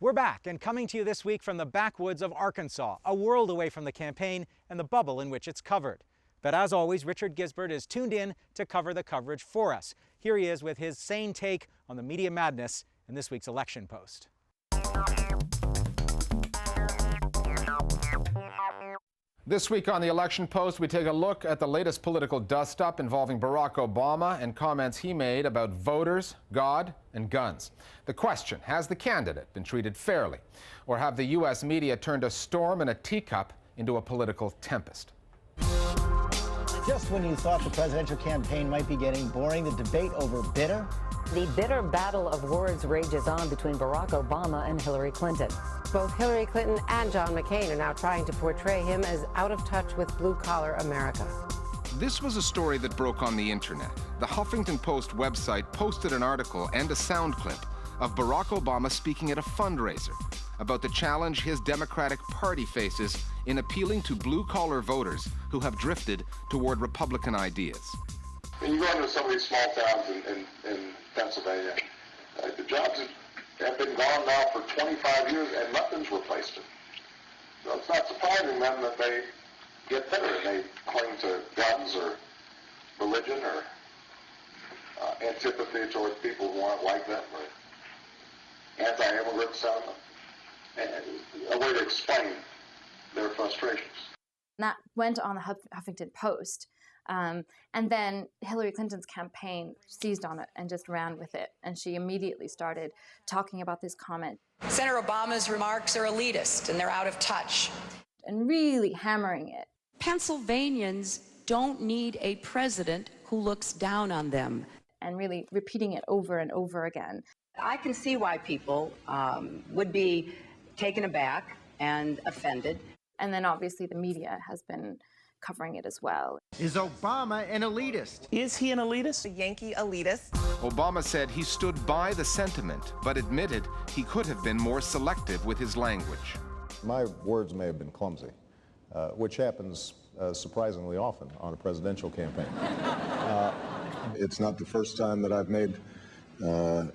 We're back and coming to you this week from the backwoods of Arkansas, a world away from the campaign and the bubble in which it's covered. But as always, Richard Gisbert is tuned in to cover the coverage for us. Here he is with his sane take on the media madness in this week's Election Post. This week on the Election Post, we take a look at the latest political dust-up involving Barack Obama and comments he made about voters, God, and guns. The question, has the candidate been treated fairly? Or have the U.S. media turned a storm in a teacup into a political tempest? Just when you thought the presidential campaign might be getting boring, the debate over bitter. The bitter battle of words rages on between Barack Obama and Hillary Clinton. Both Hillary Clinton and John McCain are now trying to portray him as out of touch with blue-collar America. This was a story that broke on the internet. The Huffington Post website posted an article and a sound clip of Barack Obama speaking at a fundraiser about the challenge his Democratic Party faces in appealing to blue-collar voters who have drifted toward Republican ideas. When you go into some of these small towns in Pennsylvania, the jobs have been gone now for 25 years and nothing's replaced them. So it's not surprising then that they get bitter and they cling to guns or religion or antipathy towards people who aren't like them or anti-immigrant sentiment. And a way to explain their frustrations. That went on the Huffington Post. And then Hillary Clinton's campaign seized on it and just ran with it. And she immediately started talking about this comment. Senator Obama's remarks are elitist and they're out of touch. And really hammering it. Pennsylvanians don't need a president who looks down on them. And really repeating it over and over again. I can see why people would be taken aback and offended. And then obviously the media has been covering it as well. Is Obama an elitist? Is he an elitist? A Yankee elitist. Obama said he stood by the sentiment, but admitted he could have been more selective with his language. My words may have been clumsy, which happens surprisingly often on a presidential campaign. It's not the first time that I've made a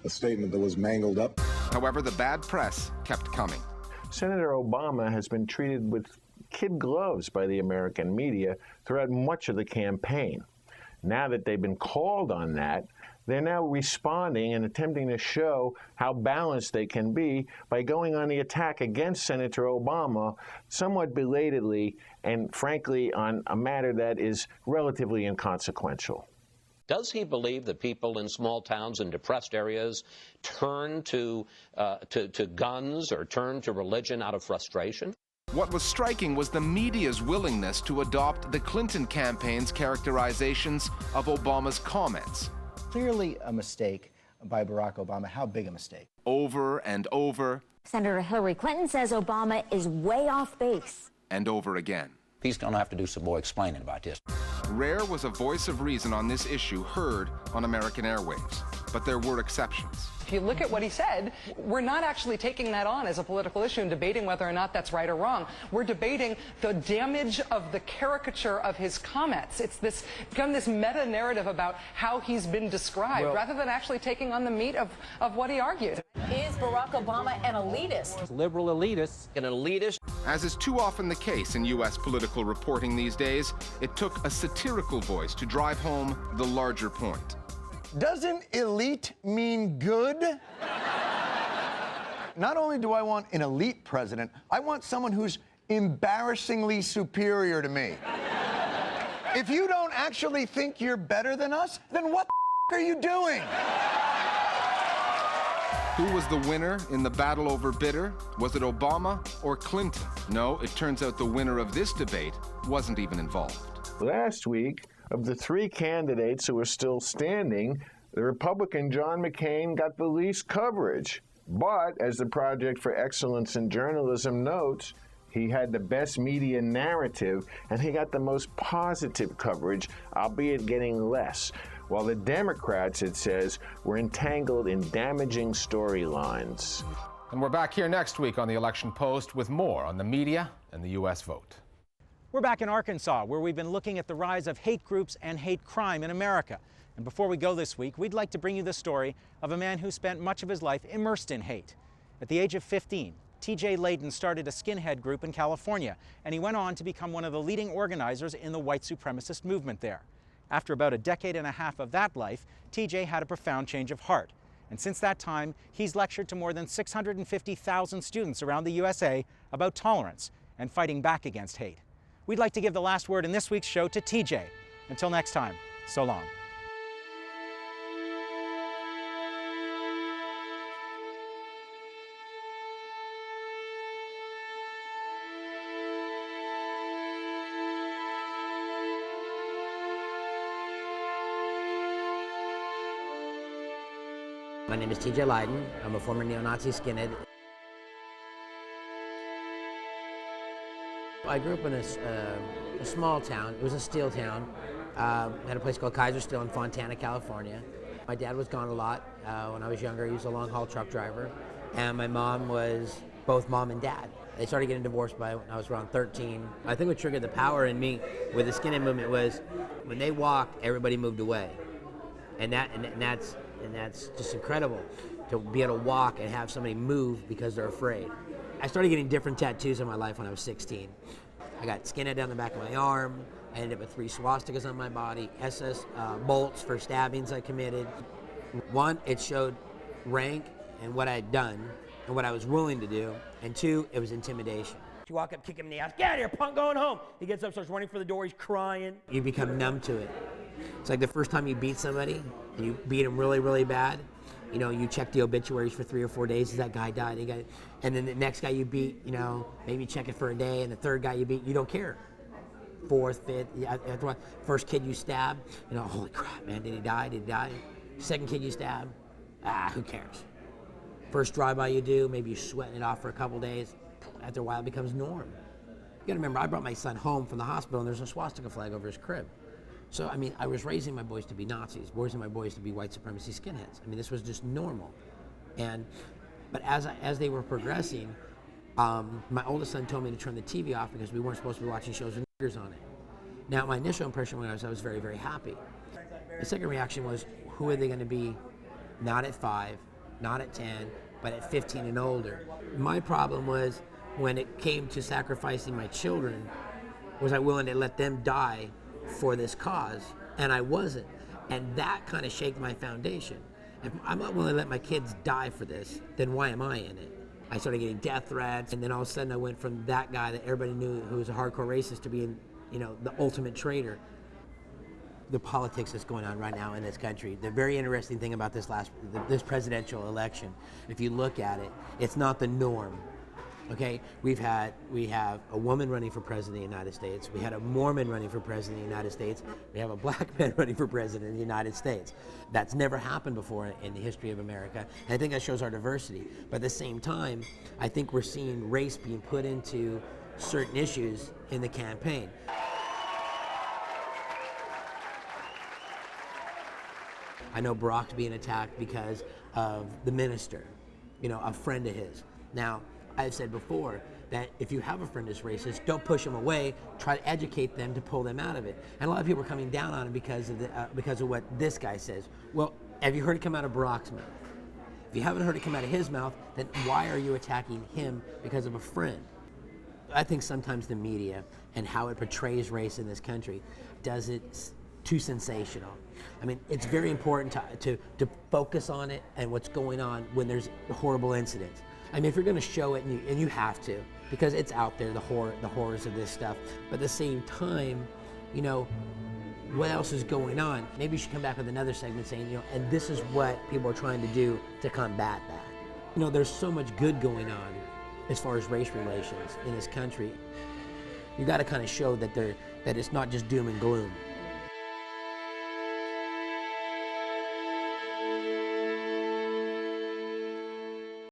statement that was mangled up. However, the bad press kept coming. Senator Obama has been treated with kid gloves by the American media throughout much of the campaign. Now that they've been called on that, they're now responding and attempting to show how balanced they can be by going on the attack against Senator Obama somewhat belatedly and frankly on a matter that is relatively inconsequential. Does he believe that people in small towns and depressed areas turn to guns or turn to religion out of frustration? What was striking was the media's willingness to adopt the Clinton campaign's characterizations of Obama's comments. Clearly a mistake by Barack Obama. How big a mistake? Over and over. Senator Hillary Clinton says Obama is way off base. And over again. He's going to have to do some more explaining about this. Rare was a voice of reason on this issue heard on American airwaves, but there were exceptions. If you look at what he said, we're not actually taking that on as a political issue and debating whether or not that's right or wrong. We're debating the damage of the caricature of his comments. It's become this meta-narrative about how he's been described, rather than actually taking on the meat of what he argued. Is Barack Obama an elitist? Liberal elitists, an elitist. As is too often the case in U.S. political reporting these days, it took a satirical voice to drive home the larger point. Doesn't elite mean good? Not only do I want an elite president, I want someone who's embarrassingly superior to me. If you don't actually think you're better than us, then what the are you doing? Who was the winner in the battle over bitter? Was it Obama or Clinton? No, it turns out the winner of this debate wasn't even involved. Last week, of the three candidates who are still standing, the Republican John McCain got the least coverage. But, as the Project for Excellence in Journalism notes, he had the best media narrative, and he got the most positive coverage, albeit getting less. While the Democrats, it says, were entangled in damaging storylines. And we're back here next week on the Election Post with more on the media and the U.S. vote. We're back in Arkansas, where we've been looking at the rise of hate groups and hate crime in America. And before we go this week, we'd like to bring you the story of a man who spent much of his life immersed in hate. At the age of 15, T.J. Layden started a skinhead group in California, and he went on to become one of the leading organizers in the white supremacist movement there. After about a decade and a half of that life, T.J. had a profound change of heart. And since that time, he's lectured to more than 650,000 students around the USA about tolerance and fighting back against hate. We'd like to give the last word in this week's show to T.J. Until next time, so long. My name is T.J. Layden. I'm a former neo-Nazi skinhead. I grew up in a small town. It was a steel town. Had a place called Kaiser Steel in Fontana, California. My dad was gone a lot when I was younger. He was a long-haul truck driver. And my mom was both mom and dad. They started getting divorced when I was around 13. I think what triggered the power in me with the skinhead movement was when they walked, everybody moved away. And that's just incredible to be able to walk and have somebody move because they're afraid. I started getting different tattoos in my life when I was 16. I got skinhead down the back of my arm. I ended up with 3 swastikas on my body, SS bolts for stabbings I committed. One, it showed rank and what I had done and what I was willing to do. And 2, it was intimidation. You walk up, kick him in the ass, get out of here, punk, going home. He gets up, starts running for the door, he's crying. You become numb to it. It's like the first time you beat somebody, and you beat him really, really bad, you know, you check the obituaries for 3 or 4 days, that guy died, and then the next guy you beat, you know, maybe check it for a day, and the third guy you beat, you don't care. 4th, 5th, first kid you stab, you know, holy crap, man, did he die, did he die? Second kid you stab, who cares? First drive-by you do, maybe you're sweating it off for a couple days, after a while it becomes norm. You gotta remember, I brought my son home from the hospital, and there's a swastika flag over his crib. So, I mean, I was raising my boys to be Nazis, raising my boys to be white supremacy skinheads. I mean, this was just normal. But as they were progressing, my oldest son told me to turn the TV off because we weren't supposed to be watching shows with niggers on it. Now, my initial impression when I was very, very happy. The second reaction was, who are they going to be? Not at 5, not at 10, but at 15 and older. My problem was, when it came to sacrificing my children, was I willing to let them die for this cause? And I wasn't. And that kind of shaked my foundation. If I'm not willing to let my kids die for this, then why am I in it? I started getting death threats, and then all of a sudden I went from that guy that everybody knew who was a hardcore racist to being, you know, the ultimate traitor. The politics that's going on right now in this country, the very interesting thing about this presidential election, if you look at it, it's not the norm. Okay, we have a woman running for president of the United States. We had a Mormon running for president of the United States. We have a black man running for president of the United States. That's never happened before in the history of America. And I think that shows our diversity. But at the same time, I think we're seeing race being put into certain issues in the campaign. I know Barack's being attacked because of the minister, you know, a friend of his. Now, I've said before that if you have a friend that's racist, don't push them away. Try to educate them to pull them out of it. And a lot of people are coming down on him because of what this guy says. Well, have you heard it come out of Barack's mouth? If you haven't heard it come out of his mouth, then why are you attacking him because of a friend? I think sometimes the media and how it portrays race in this country does it too sensational. I mean, it's very important to focus on it and what's going on when there's horrible incidents. I mean, if you're going to show it, and you have to, because it's out there, the horrors of this stuff. But at the same time, you know, what else is going on? Maybe you should come back with another segment saying, you know, and this is what people are trying to do to combat that. You know, there's so much good going on as far as race relations in this country. You got to kind of show that it's not just doom and gloom.